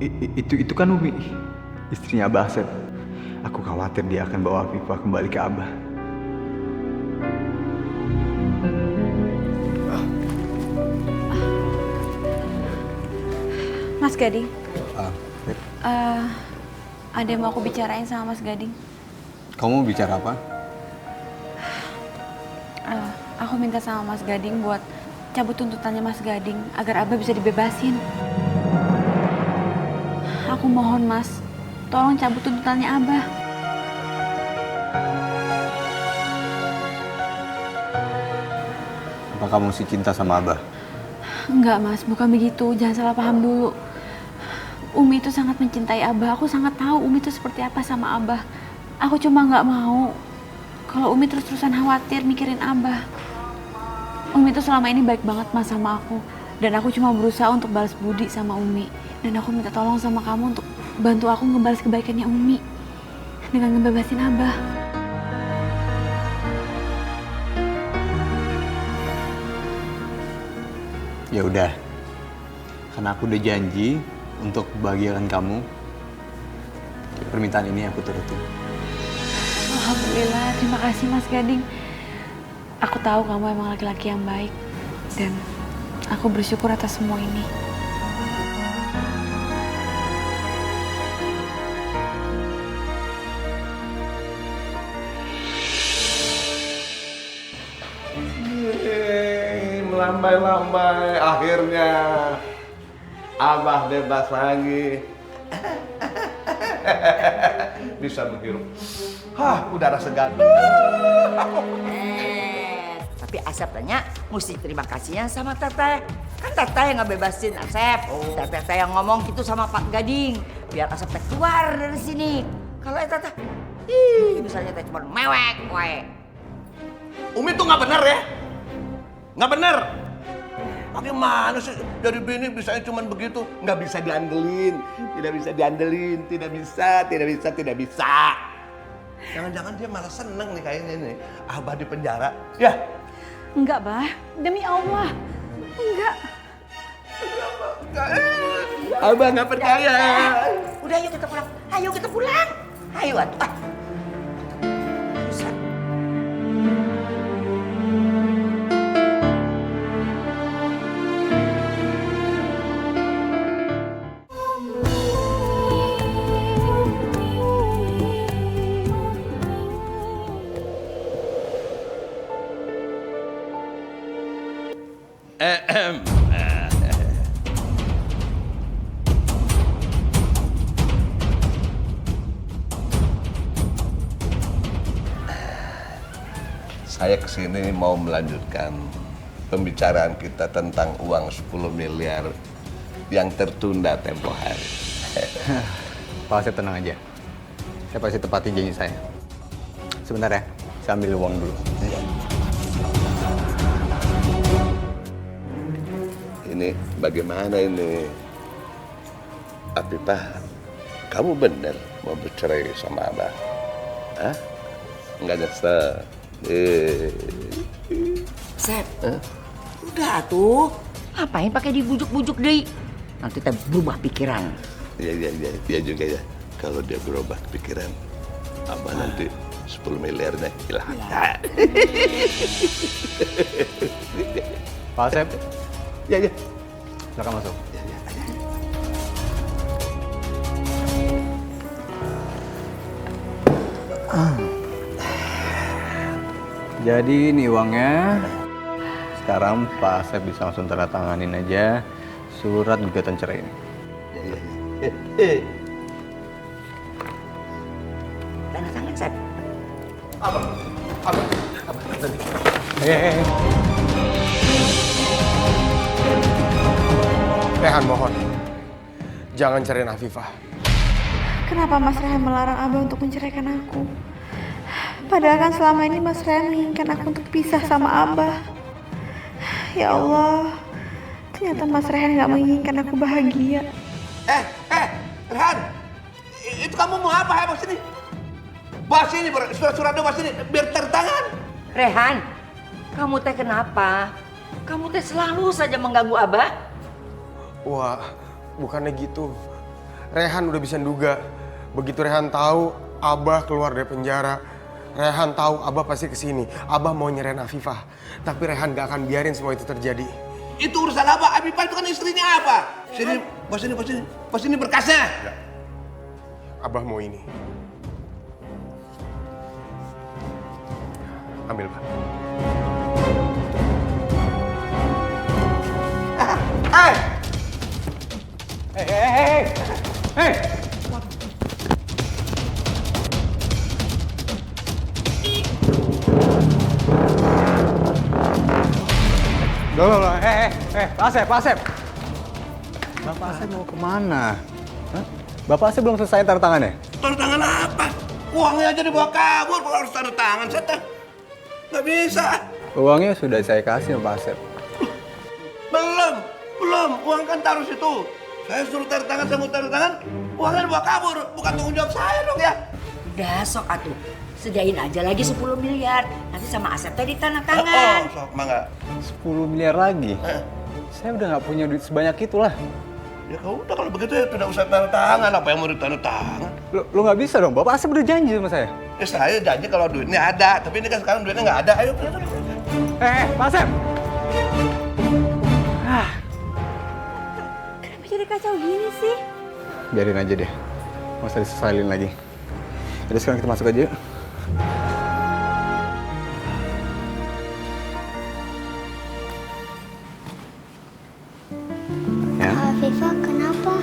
Itu kan Umi, istrinya Abah Asep. Aku khawatir dia akan bawa Afifah kembali ke Abah. Mas Gading, Beb, ada yang mau aku bicarain sama Mas Gading. kamu mau bicara apa? Aku minta sama Mas Gading buat cabut tuntutannya Mas Gading agar Abah bisa dibebasin. Aku mohon Mas, tolong cabut tuntutannya Abah. Apa kamu masih cinta sama Abah? Enggak Mas, bukan begitu. Jangan salah paham dulu. Umi itu sangat mencintai Abah. Aku sangat tahu Umi itu seperti apa sama Abah. Aku cuma nggak mau kalau Umi terus-terusan khawatir mikirin Abah. Umi itu selama ini baik banget Mas sama aku. Dan aku cuma berusaha untuk balas budi sama Umi. Dan aku minta tolong sama kamu untuk bantu aku ngebalas kebaikannya Umi dengan ngebebasin Abah. Ya udah, karena aku udah janji untuk membahagiakan kamu. Permintaan ini aku turutin. Alhamdulillah, terima kasih Mas Gading. Aku tahu kamu emang laki-laki yang baik. Dan aku bersyukur atas semua ini. Melambai-lambai, akhirnya Abah bebas lagi. Bisa menghirup udara segar. Tapi Asep tanya mesti terima kasihnya sama Teteh. Kan Teteh yang ngebebasin Asep. Teteh yang ngomong gitu sama Pak Gading biar Asep teh keluar dari sini. Kalau Teteh, misalnya teh cuma mewek, wae. Umi tuh nggak bener ya? Nggak bener. Bagaimana sih dari bini bisanya cuma begitu? Nggak bisa diandelin, tidak bisa diandelin, tidak bisa. Jangan-jangan dia malah seneng nih kayaknya nih. Abah di penjara. Ya. Enggak, Bah. Demi Allah. Enggak. Abah nggak percaya. Udah ayo kita pulang. Ayo kita pulang. Ayo atuh. Saya kesini mau melanjutkan pembicaraan kita tentang uang 10 miliar yang tertunda tempo hari. Pak Asep tenang aja. Saya pasti tepati janji saya. Sebentar ya, saya ambil uang dulu. Ini bagaimana ini? Afifah, kamu bener mau bercerai sama Abah? Hah? Enggak nyesel? Sep, udah tuh. Ngapain pakai dibujuk-bujuk deh? Nanti teh berubah pikiran. Iya juga ya. Kalau dia berubah pikiran, Abah nanti 10 miliarnya hilang. Pak Asep, Ya. silakan masuk. Jadi ini uangnya. Sekarang Pak Asep bisa langsung tanda tanganin aja surat gugatan cerai ini. Tanda tangan, Sep. Rehan mohon, jangan cariin Afifah. Kenapa Mas Rehan melarang Abah untuk menceraikan aku? Padahal kan selama ini Mas Rehan menginginkan aku untuk pisah sama Abah. Ya Allah, ternyata Mas Rehan gak menginginkan aku bahagia. Rehan, itu kamu mau apa ya sini? Bawa sini, surat-suratnya bawa sini, biar tertangan. Rehan, kamu teh kenapa? Kamu teh selalu saja mengganggu Abah. Wah, bukannya gitu. Rehan udah bisa duga. Begitu Rehan tahu Abah keluar dari penjara, Rehan tahu Abah pasti kesini. Abah mau nyerahin Afifah. Tapi Rehan gak akan biarin semua itu terjadi. Itu urusan Abah. Afifah itu kan istrinya Abah. Sini, pas ini berkasnya. Abah mau ini. Ambil, Pak. Hei! Loh, Pak Asep. Bapak Asep mau kemana? Hah? Bapak Asep belum selesai tanda tangannya? Tanda tangan apa? Uangnya aja dibawa kabur, kalau harus tanda tangan, Seta. Nggak bisa. Uangnya sudah saya kasih Pak Asep. Belum. Uang kan taruh situ. Saya suruh tanda tangan, saya mau tanda tangan. Uangnya dibawa kabur, bukan tanggung jawab saya dong ya. Udah sok atuh. Sediain aja lagi 10 miliar. Nanti sama Asep tadi tanda tangan. Sok, mangga. 10 miliar lagi? Saya udah nggak punya duit sebanyak itulah. Ya udah kalau begitu ya tidak usah tanda tangan. Apa yang mau ditanda tangan? Lo nggak bisa dong, Bapak Asep udah janji sama saya. Ya saya janji kalau duitnya ada. Tapi ini kan sekarang duitnya nggak ada. Ayo, Pak Asep! Kenapa jadi kacau gini sih? Biarin aja deh, nggak usah disesalin lagi. Jadi sekarang kita masuk aja yuk. Ya. Afifah, kenapa?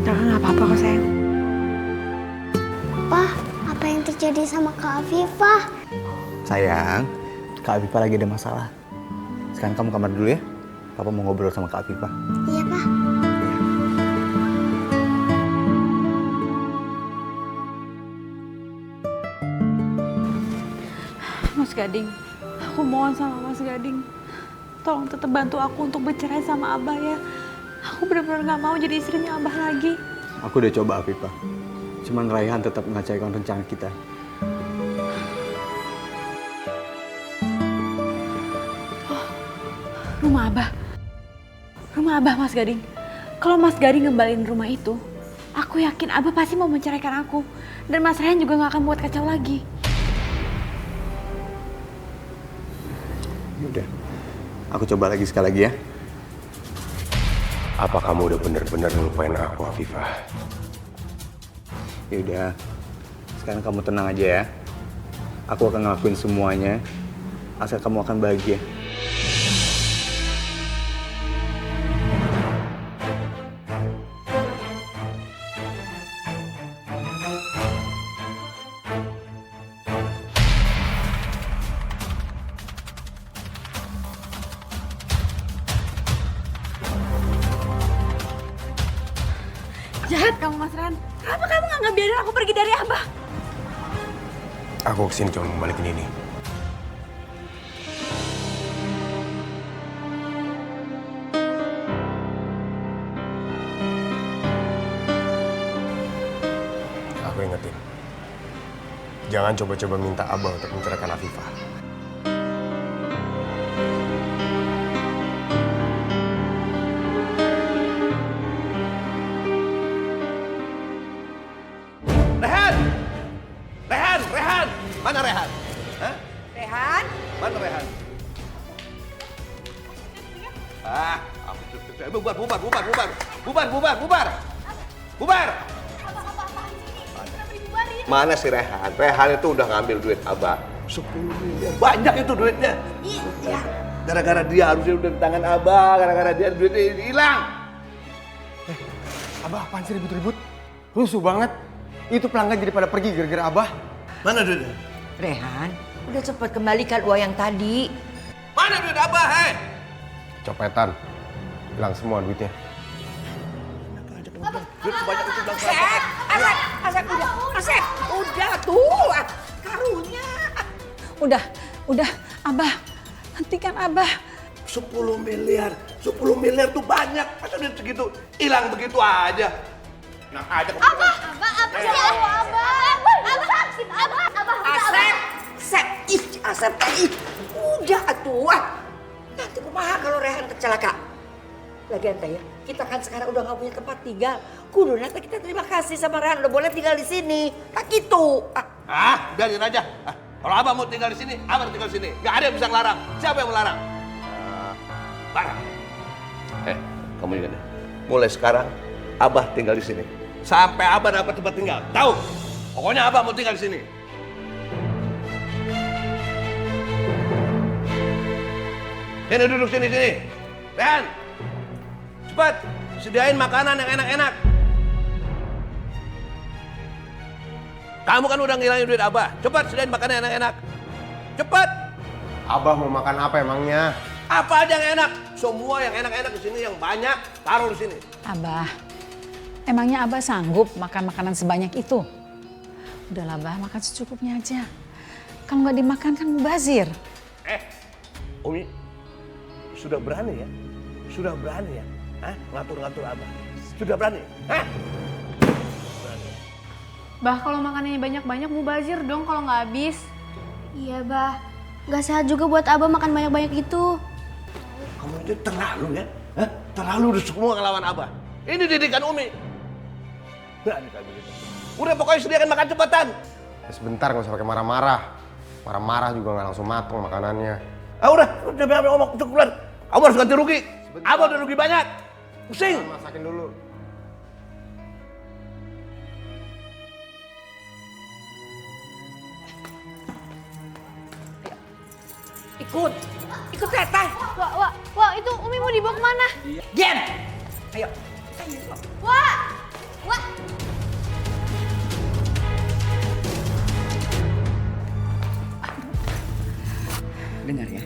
Kakak nggak apa-apa kok sayang. Pak, apa yang terjadi sama Kak Afifah? Sayang, Kak Afifah lagi ada masalah. Sekarang kamu kamar dulu ya. Papa mau ngobrol sama Kak Afifah. Iya, Pak. Mas Gading, aku mohon sama Mas Gading. Tolong tetap bantu aku untuk bercerai sama Abah ya. Aku benar-benar nggak mau jadi istrinya Abah lagi. Aku udah coba Afifah. Cuman Raihan tetap mengacaukan rencana kita. Rumah Abah. Rumah Abah Mas Gading. Kalau Mas Gading ngembaliin rumah itu, aku yakin Abah pasti mau menceraikan aku. Dan Mas Raihan juga nggak akan buat kacau lagi. Udah, aku coba lagi sekali lagi ya. Apa kamu udah bener-bener ngelupain aku, Afifah? Ya udah, sekarang kamu tenang aja ya. Aku akan ngelakuin semuanya, asal kamu akan bahagia. Jahat kamu Mas Raihan. Kenapa kamu nggak ngebiarin aku pergi dari Abah? Aku kesini cuma mau balikin ini. Aku ingetin. Jangan coba-coba minta Abah untuk menceraikan Afifah. Rehan! Mana Rehan? Hah? Rehan? Mana Rehan? Bubar! Mana si Rehan? Rehan itu udah ngambil duit Abah. 10 miliar. Banyak itu duitnya. Iya. Gara-gara dia harusnya udah di tangan Abah. Gara-gara dia duitnya hilang. Abah apaan sih ribut-ribut? Rusuh banget. Itu pelanggan jadi pada pergi gara-gara Abah. Mana duitnya? Rehan, udah cepat kembalikan uang yang tadi. Mana duit Abah, hei? Copetan. Hilang semua duitnya. Duit sebanyak itu bilang Asep, udah tuh, karunya. Udah, Abah. Hentikan Abah. 10 miliar tuh banyak. Masa duit segitu hilang begitu aja? Nah, aja kamu. Abah, Asep, udah atuh. Nanti kumaha kalau Rehan kecelakaan. Lagian teh ya, kita kan sekarang udah nggak punya tempat tinggal. Kudu nanti kita terima kasih sama Rehan udah boleh tinggal di sini. Tak gitu. Biarin aja. Kalau abah mau tinggal di sini, abah tinggal di sini. Gak ada yang bisa ngelarang. Siapa yang melarang? Larang. Kamu ingat ya? Mulai sekarang, abah tinggal di sini. Sampai abah dapat tempat tinggal. Tahu? Pokoknya abah mau tinggal di sini. Sini duduk sini. Rehan, cepat sediain makanan yang enak-enak. Kamu kan udah ngilangin duit abah. Cepat sediain makanan yang enak. Cepat. Abah mau makan apa emangnya? Apa aja yang enak. Semua yang enak-enak di sini, yang banyak taruh di sini. Abah, emangnya Abah sanggup makan makanan sebanyak itu? Udahlah Abah, makan secukupnya aja. Kalau nggak dimakan kan mubazir. Umi, sudah berani ya? Sudah berani ya? Ngatur-ngatur abah. Sudah berani? Bah, kalau makanannya banyak-banyak mubazir dong kalau nggak habis. Iya, Bah. Gak sehat juga buat Abah makan banyak-banyak itu. Kamu itu terlalu ya? Terlalu udah semua ngelawan abah. Ini didikan Umi. Berani kayak begitu. Udah pokoknya sediakan makan cepetan. Ya, sebentar nggak usah pakai marah-marah. Marah-marah juga nggak langsung matang makanannya. Udah ngomong cukup keluar. Kamu harus ganti rugi. Abah udah rugi banyak. Pusing. Masakin dulu. Ikut teteh. Wah, itu Umi mau dibawa kemana? Diam. Ayo. Wah. Dengar ya.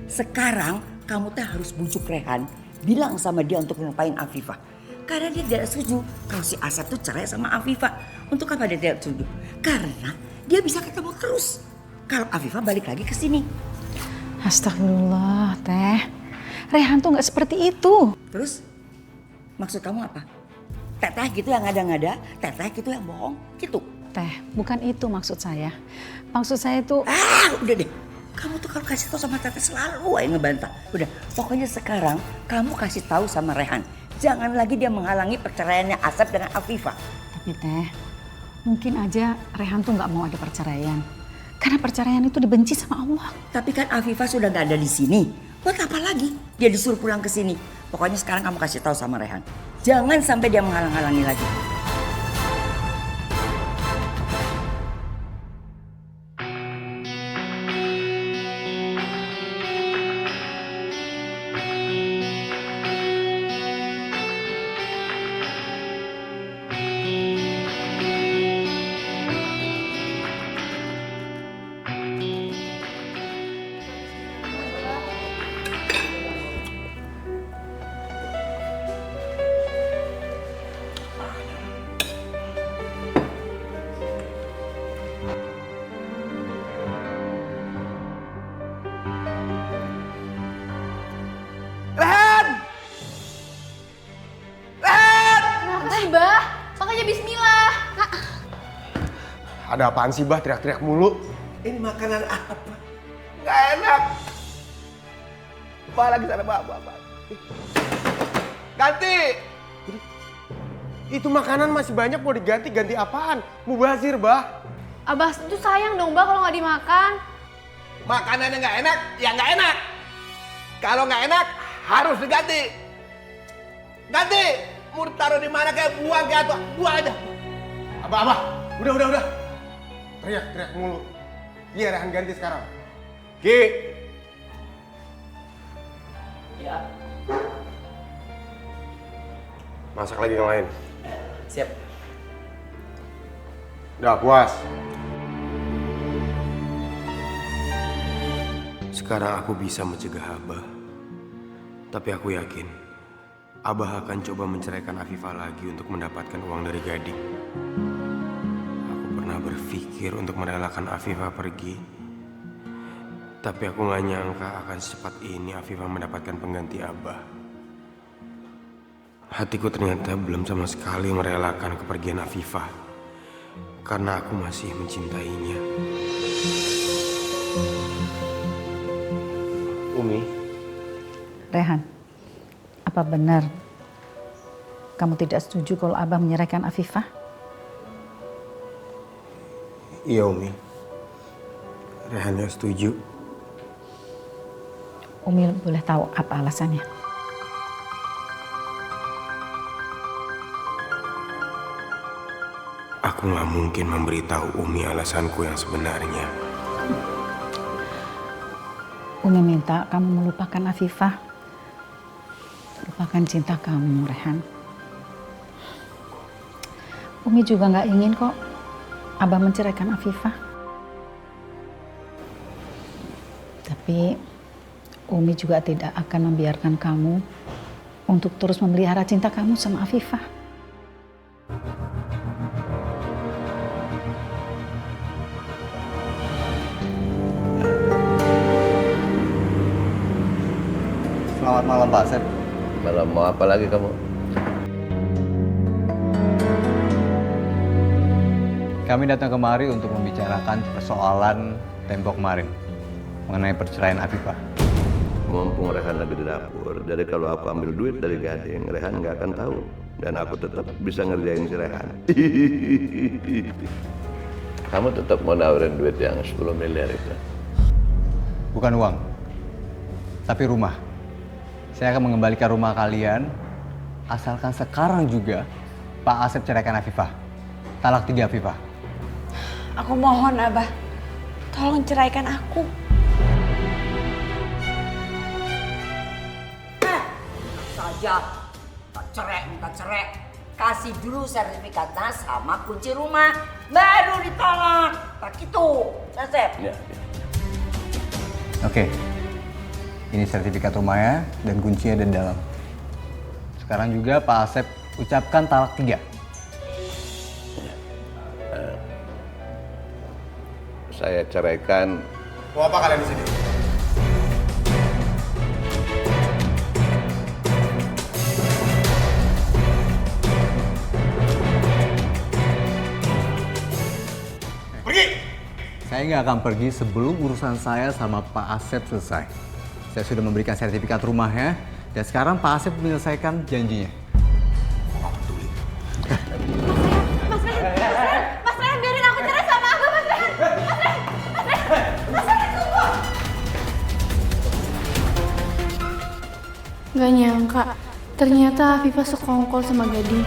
Sekarang kamu teh harus bujuk Rehan, bilang sama dia untuk ngelupain Afifah. Karena dia tidak setuju kalau si Asep tuh cerai sama Afifah. Untuk apa dia tidak setuju? Karena dia bisa ketemu terus kalau Afifah balik lagi ke sini. Astagfirullah, Teh. Rehan tuh nggak seperti itu. Terus maksud kamu apa? Teteh gitu yang ngada-ngada, teteh gitu yang bohong, gitu. Teh, bukan itu maksud saya. Maksud saya itu... Udah deh. Kamu tuh kalau kasih tahu sama teteh selalu aja ngebantah. Udah, pokoknya sekarang kamu kasih tahu sama Rehan. Jangan lagi dia menghalangi perceraiannya Asep dengan Afifah. Tapi Teh, mungkin aja Rehan tuh nggak mau ada perceraian. Karena perceraian itu dibenci sama Allah. Tapi kan Afifah sudah nggak ada di sini. Buat apa lagi? Dia disuruh pulang ke sini. Pokoknya sekarang kamu kasih tahu sama Rehan. Jangan sampai dia menghalang-halangi lagi. Bah, makanya bismillah. Ada apaan sih, Bah? Teriak-teriak mulu. Ini makanan apa? Gak enak. Apa lagi sana bapak? Ganti. Itu makanan masih banyak, mau diganti. Ganti apaan? Mubazir, Bah. Abah itu sayang dong, Bah, kalau nggak dimakan. Makanannya nggak enak, ya nggak enak. Kalau nggak enak, harus diganti. Ganti. Mau taruh di mana kayak buang kayak apa? Buang aja. Abah. Udah. Teriak mulu. Iya, Rehan ganti sekarang. Ki. Ya. Masak lagi yang lain. Siap. Udah puas. Sekarang aku bisa mencegah Abah. Tapi aku yakin Abah akan coba menceraikan Afifah lagi untuk mendapatkan uang dari Gading. Aku pernah berpikir untuk merelakan Afifah pergi. Tapi aku gak nyangka akan secepat ini Afifah mendapatkan pengganti Abah. Hatiku ternyata belum sama sekali merelakan kepergian Afifah. Karena aku masih mencintainya. Umi, Rehan, Apa benar kamu tidak setuju kalau Abah menyerahkan Afifah? Iya Umi. Rehan gak setuju. Umi boleh tahu apa alasannya? Aku gak mungkin memberitahu Umi alasanku yang sebenarnya. Umi minta kamu melupakan Afifah. Lupakan cinta kamu, Rehan. Umi juga gak ingin kok Abah menceraikan Afifah. Tapi Umi juga tidak akan membiarkan kamu untuk terus memelihara cinta kamu sama Afifah. Selamat malam Pak Asep. Malam mau apa lagi kamu? Kami datang kemari untuk membicarakan persoalan tempo kemarin mengenai perceraian Afifah. Mumpung Rehan lagi di dapur, jadi kalau aku ambil duit dari Gading, Rehan nggak akan tahu. Dan aku tetap bisa ngerjain si Rehan. Kamu tetap mau nawarin duit yang 10 miliar itu? Bukan uang, tapi rumah. Saya akan mengembalikan rumah kalian, asalkan sekarang juga Pak Asep ceraikan Afifah. Talak 3 Afifah. Aku mohon Abah, tolong ceraikan aku. Saja, tak cerai, minta cerai. Kasih dulu sertifikatnya sama kunci rumah, baru ditolak. Tak gitu, Asep. Ya. Oke, ini sertifikat rumahnya dan kuncinya ada di dalam. Sekarang juga Pak Asep ucapkan talak 3. Saya ceraikan. Mau apa kalian di sini? Pergi! Saya nggak akan pergi sebelum urusan saya sama Pak Asep selesai. Saya sudah memberikan sertifikat rumahnya, dan sekarang Pak Asep menyelesaikan janjinya. Mas Rehan, biarin aku cerai sama Abah, Mas Rehan. Mas Rehan, tunggu. Gak nyangka, ternyata Afifah sekongkol sama Gading.